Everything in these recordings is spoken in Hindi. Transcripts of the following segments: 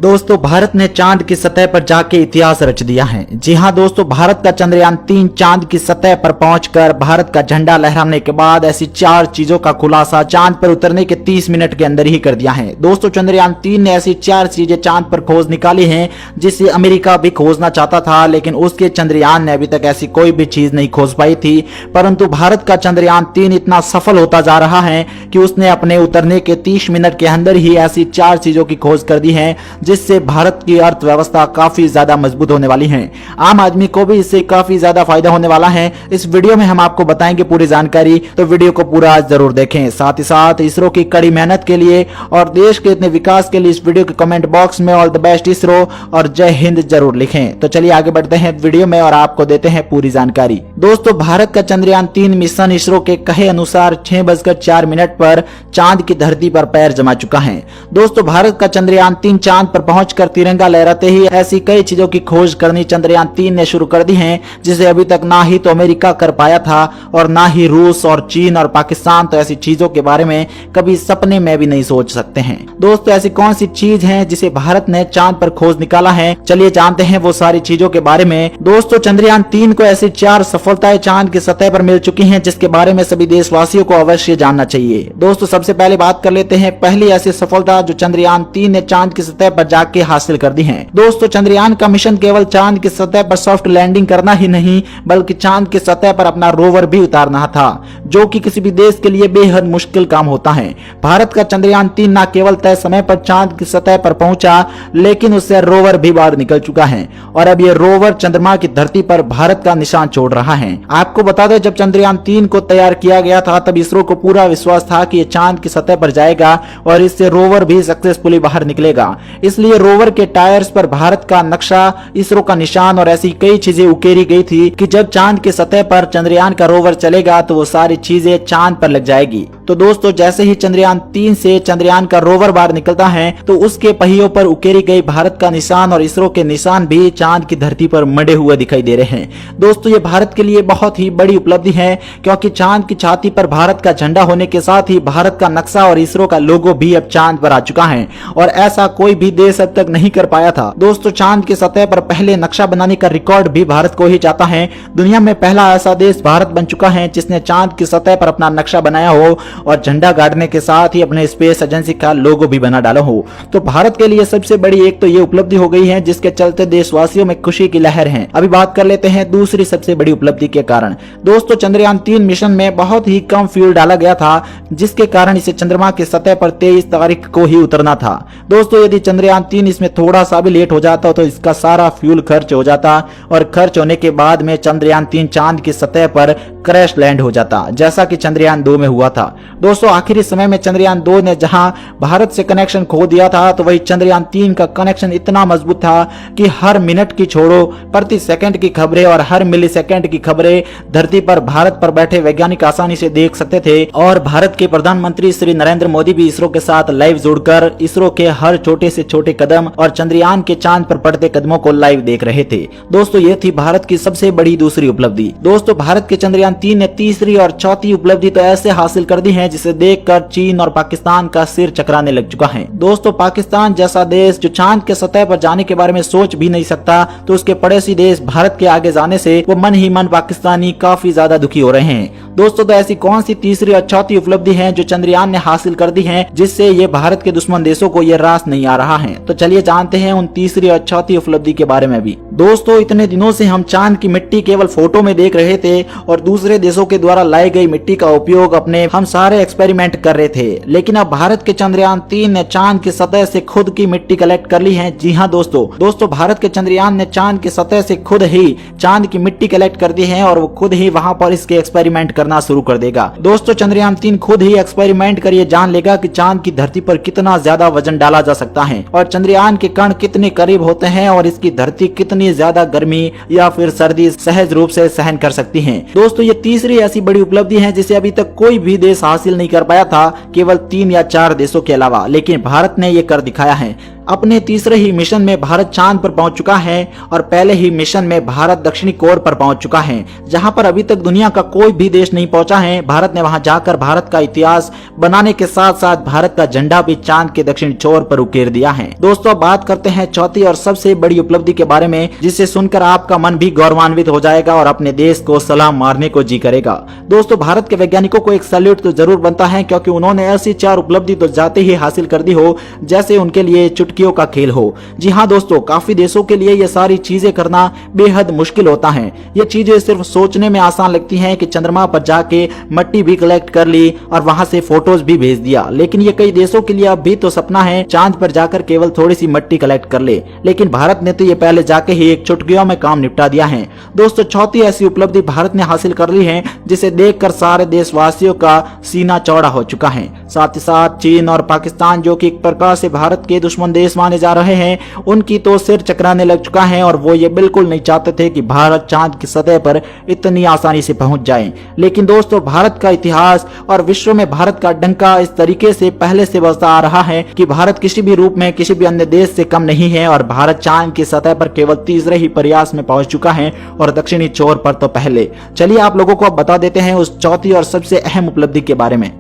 दोस्तों भारत ने चांद की सतह पर जाके इतिहास रच दिया है। जी हां दोस्तों, भारत का चंद्रयान 3 चांद की सतह पर पहुंचकर भारत का झंडा लहराने के बाद ऐसी 4 चीजों का खुलासा चांद पर उतरने के 30 मिनट के अंदर ही कर दिया है। दोस्तों चंद्रयान 3 ने ऐसी 4 चीजें चांद पर खोज निकाली हैं जिसे अमेरिका भी खोजना चाहता था, लेकिन उसके चंद्रयान ने अभी तक ऐसी कोई भी चीज नहीं खोज पाई थी। परंतु भारत का चंद्रयान 3 इतना सफल होता जा रहा है कि उसने अपने उतरने के 30 मिनट के अंदर ही ऐसी 4 चीजों की खोज कर दी है जिससे भारत की अर्थव्यवस्था काफी ज्यादा मजबूत होने वाली है। आम आदमी को भी इससे काफी ज्यादा फायदा होने वाला है। इस वीडियो में हम आपको बताएंगे पूरी जानकारी, तो वीडियो को पूरा जरूर देखें। साथ ही साथ इसरो की कड़ी मेहनत के लिए और देश के इतने विकास के लिए इस वीडियो के कमेंट बॉक्स में ऑल द बेस्ट इसरो और जय हिंद जरूर लिखें। तो चलिए आगे बढ़ते हैं वीडियो में और आपको देते हैं पूरी जानकारी। दोस्तों भारत का चंद्रयान 3 मिशन इसरो के कहे अनुसार 6:04 पर चांद की धरती पर पैर जमा चुका है। दोस्तों भारत का चंद्रयान 3 चांद पर पहुंचकर तिरंगा लहराते ही ऐसी कई चीजों की खोज करनी चंद्रयान 3 ने शुरू कर दी है जिसे अभी तक ना ही तो अमेरिका कर पाया था और ना ही रूस और चीन और पाकिस्तान तो ऐसी चीजों के बारे में कभी सपने में भी नहीं सोच सकते हैं। दोस्तों ऐसी कौन सी चीज है जिसे भारत ने चांद पर खोज निकाला है, चलिए जानते हैं वो सारी चीजों के बारे में। दोस्तों चंद्रयान 3 को ऐसी 4 सफलताएं चांद की सतह पर मिल चुकी हैं जिसके बारे में सभी देशवासियों को अवश्य जानना चाहिए। दोस्तों सबसे पहले बात कर लेते हैं पहली ऐसी सफलता जो चंद्रयान 3 ने चांद की सतह पर जाके हासिल कर दी है। दोस्तों चंद्रयान का मिशन केवल चांद की सतह पर सॉफ्ट लैंडिंग करना ही नहीं बल्कि चांद की सतह पर अपना रोवर भी उतारना था, जो कि किसी भी देश के लिए बेहद मुश्किल काम होता है। भारत का चंद्रयान 3 न केवल तय समय पर चांद की सतह पर पहुंचा लेकिन उससे रोवर भी बाहर निकल चुका है और अब यह रोवर चंद्रमा की धरती पर भारत का निशान छोड़ रहा है। आपको बता दें जब चंद्रयान 3 को तैयार किया गया था तब इसरो को पूरा विश्वास था कि यह चांद की सतह पर जाएगा और इससे रोवर भी सक्सेसफुली बाहर निकलेगा। इसलिए रोवर के टायर्स पर भारत का नक्शा, इसरो का निशान और ऐसी कई चीजें उकेरी गई थी कि जब चांद की सतह पर चंद्रयान का रोवर चलेगा तो वो सारी चीजें चांद पर लग जाएगी। तो दोस्तों जैसे ही चंद्रयान 3 से चंद्रयान का रोवर बाहर निकलता है तो उसके पहियों पर उकेरी गई भारत का निशान और इसरो के निशान भी चांद की धरती पर मढ़े हुए दिखाई दे रहे हैं। दोस्तों ये भारत के लिए बहुत ही बड़ी उपलब्धि है क्योंकि चांद की छाती पर भारत का झंडा होने के साथ ही भारत का नक्शा और इसरो का लोगो भी अब चांद पर आ चुका है और ऐसा कोई भी देश अब तक नहीं कर पाया था। दोस्तों चांद की सतह पर पहले नक्शा बनाने का रिकॉर्ड भी भारत को ही जाता है। दुनिया में पहला ऐसा देश भारत बन चुका है जिसने चांद की सतह पर अपना नक्शा बनाया हो और झंडा गाड़ने के साथ ही अपने स्पेस एजेंसी का लोगो भी बना डाला हो। तो भारत के लिए सबसे बड़ी एक तो ये उपलब्धि हो गई है जिसके चलते देशवासियों में खुशी की लहर है। अभी बात कर लेते हैं दूसरी सबसे बड़ी उपलब्धि के कारण। दोस्तों चंद्रयान 3 मिशन में बहुत ही कम फ्यूल डाला गया था जिसके कारण इसे चंद्रमा की सतह पर 23 तारीख को ही उतरना था। दोस्तों यदि चंद्रयान 3 इसमें थोड़ा सा भी लेट हो जाता तो इसका सारा फ्यूल खर्च हो जाता और खर्च होने के बाद में चंद्रयान 3 चांद की सतह पर क्रैश लैंड हो जाता जैसा कि चंद्रयान 2 में हुआ था। दोस्तों आखिरी समय में चंद्रयान 2 ने जहां भारत से कनेक्शन खो दिया था तो वही चंद्रयान 3 का कनेक्शन इतना मजबूत था कि हर मिनट की छोड़ो प्रति सेकंड की खबरें और हर मिली सेकंड की खबरें धरती पर भारत पर बैठे वैज्ञानिक आसानी से देख सकते थे और भारत के प्रधानमंत्री श्री नरेंद्र मोदी भी इसरो के साथ लाइव जुड़कर इसरो के हर छोटे से छोटे कदम और चंद्रयान के चांद पर पड़ते कदमों को लाइव देख रहे थे। दोस्तों ये थी भारत की सबसे बड़ी दूसरी उपलब्धि। दोस्तों भारत के चंद्रयान 3 ने तीसरी और चौथी उपलब्धि तो ऐसे हासिल कर दी है जिसे देखकर चीन और पाकिस्तान का सिर चकराने लग चुका है। दोस्तों पाकिस्तान जैसा देश जो चांद के सतह पर जाने के बारे में सोच भी नहीं सकता तो उसके पड़ोसी देश भारत के आगे जाने से वो मन ही मन पाकिस्तानी काफी ज्यादा दुखी हो रहे हैं। दोस्तों तो ऐसी कौन सी तीसरी और चौथी उपलब्धि है जो चंद्रयान ने हासिल कर दी है जिससे ये भारत के दुश्मन देशों को ये रास नहीं आ रहा है। तो चलिए जानते हैं उन तीसरी और चौथी उपलब्धि के बारे में भी। दोस्तों इतने दिनों से हम चांद की मिट्टी केवल फोटो में देख रहे थे और दूसरे देशों के द्वारा लाई गई मिट्टी का उपयोग अपने हम सारे एक्सपेरिमेंट कर रहे थे, लेकिन अब भारत के चंद्रयान 3 ने चांद की सतह से खुद की मिट्टी कलेक्ट कर ली है। जी हाँ दोस्तों भारत के चंद्रयान ने चांद की सतह से खुद ही चांद की मिट्टी कलेक्ट कर दी है और वो खुद ही वहां पर इसके एक्सपेरिमेंट करना शुरू कर देगा। दोस्तों चंद्रयान 3 खुद ही एक्सपेरिमेंट कर ये जान लेगा कि चांद की धरती पर कितना ज्यादा वजन डाला जा सकता है और चंद्रयान के कण कितने करीब होते हैं और इसकी धरती कितनी ज्यादा गर्मी या फिर सर्दी सहज रूप से सहन कर सकती है। दोस्तों ये तीसरी ऐसी बड़ी उपलब्धि है जिसे अभी तक कोई भी देश हासिल नहीं कर पाया था केवल 3 या 4 देशों के अलावा, लेकिन भारत ने ये कर दिखाया है। अपने तीसरे ही मिशन में भारत चांद पर पहुंच चुका है और पहले ही मिशन में भारत दक्षिणी कोर पर पहुंच चुका है, जहां पर अभी तक दुनिया का कोई भी देश नहीं पहुंचा है। भारत ने वहां जाकर भारत का इतिहास बनाने के साथ साथ भारत का झंडा भी चांद के दक्षिणी छोर पर उकेर दिया है। दोस्तों अब बात करते हैं चौथी और सबसे बड़ी उपलब्धि के बारे में, जिसे सुनकर आपका मन भी गौरवान्वित हो जाएगा और अपने देश को सलाम मारने को जी करेगा। दोस्तों भारत के वैज्ञानिकों को एक सैल्यूट तो जरूर बनता है, क्योंकि उन्होंने ऐसी 4 उपलब्धि तो जाते ही हासिल कर दी हो जैसे उनके लिए चुटकियों का खेल हो। जी हाँ दोस्तों, काफी देशों के लिए ये सारी चीजें करना बेहद मुश्किल होता है। ये चीजें सिर्फ सोचने में आसान लगती हैं कि चंद्रमा पर जाके मिट्टी भी कलेक्ट कर ली और वहां से फोटोज भी भेज दिया, लेकिन ये कई देशों के लिए अब भी तो सपना है चांद पर जाकर केवल थोड़ी सी मिट्टी कलेक्ट कर ले। लेकिन भारत ने तो ये पहले जाके ही एक चुटकियों में काम निपटा दिया है। दोस्तों चौथी ऐसी उपलब्धि भारत ने हासिल कर ली है जिसे देखकर सारे देशवासियों का सीना चौड़ा हो चुका है। साथ ही साथ चीन और पाकिस्तान, जो कि एक प्रकार से भारत के दुश्मन देश माने जा रहे हैं, उनकी तो सिर चकराने लग चुका है और वो ये बिल्कुल नहीं चाहते थे कि भारत चांद की सतह पर इतनी आसानी से पहुंच जाए। लेकिन दोस्तों भारत का इतिहास और विश्व में भारत का डंका इस तरीके से पहले से बजता आ रहा है कि भारत किसी भी रूप में किसी भी अन्य देश से कम नहीं है और भारत चांद की सतह पर केवल तीसरे ही प्रयास में पहुंच चुका है और दक्षिणी छोर पर तो पहले। चलिए आप लोगों को अब बता देते हैं उस चौथी और सबसे अहम उपलब्धि के बारे में।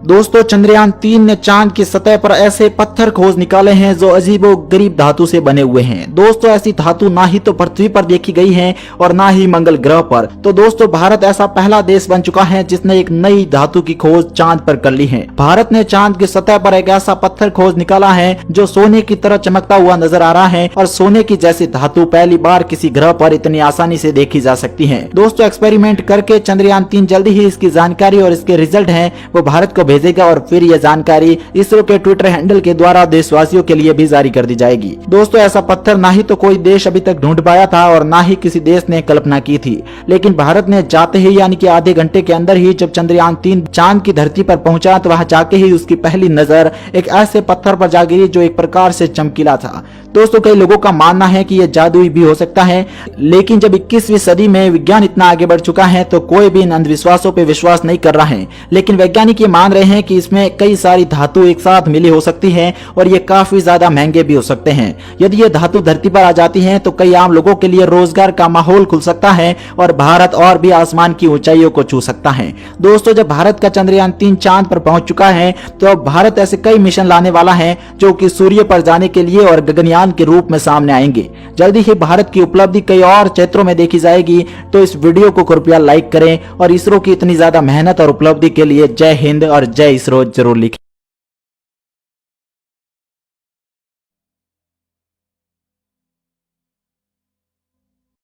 दोस्तों चंद्रयान 3 ने चांद की सतह पर ऐसे पत्थर खोज निकाले हैं जो अजीबोगरीब धातु से बने हुए हैं। दोस्तों ऐसी धातु ना ही तो पृथ्वी पर देखी गई है और ना ही मंगल ग्रह पर। तो दोस्तों भारत ऐसा पहला देश बन चुका है जिसने एक नई धातु की खोज चांद पर कर ली है। भारत ने चांद की सतह पर एक ऐसा पत्थर खोज निकाला है जो सोने की तरह चमकता हुआ नजर आ रहा है और सोने की जैसी धातु पहली बार किसी ग्रह पर इतनी आसानी से देखी जा सकती है। दोस्तों एक्सपेरिमेंट करके चंद्रयान 3 जल्दी ही इसकी जानकारी और इसके रिजल्ट है वो भारत को भेजेगा और फिर यह जानकारी इसरो के ट्विटर हैंडल के द्वारा देशवासियों के लिए भी जारी कर दी जाएगी। दोस्तों ऐसा पत्थर ना ही तो कोई देश अभी तक ढूंढ पाया था और ना ही किसी देश ने कल्पना की थी, लेकिन भारत ने जाते ही यानी कि आधे घंटे के अंदर ही जब चंद्रयान 3 चांद की धरती पर पहुंचा तो वहां जाके ही उसकी पहली नजर एक ऐसे पत्थर पर जा गिरी जो एक प्रकार से चमकीला था। दोस्तों कई लोगों का मानना है कि यह जादुई भी हो सकता है, लेकिन जब 21वीं सदी में विज्ञान इतना आगे बढ़ चुका है तो कोई भी इन अंधविश्वासों पर विश्वास नहीं कर रहा है। लेकिन वैज्ञानिक ये मान रहे हैं कि इसमें कई सारी धातु एक साथ मिली हो सकती है और ये काफी ज्यादा महंगे भी हो सकते हैं। यदि ये धातु धरती पर आ जाती हैं तो कई आम लोगों के लिए रोजगार का माहौल खुल सकता है और भारत और भी आसमान की ऊंचाइयों को छू सकता है। दोस्तों जब भारत का चंद्रयान 3 चांद पर पहुंच चुका है तो अब भारत ऐसे कई मिशन लाने वाला है जो कि सूर्य पर जाने के लिए और गगनयान के रूप में सामने आएंगे। जल्दी ही भारत की उपलब्धि कई और क्षेत्रों में देखी जाएगी, तो इस वीडियो को कृपया लाइक करें और इसरो की इतनी ज्यादा मेहनत और उपलब्धि के लिए जय हिंद और जय इसरो जरूर लिखें।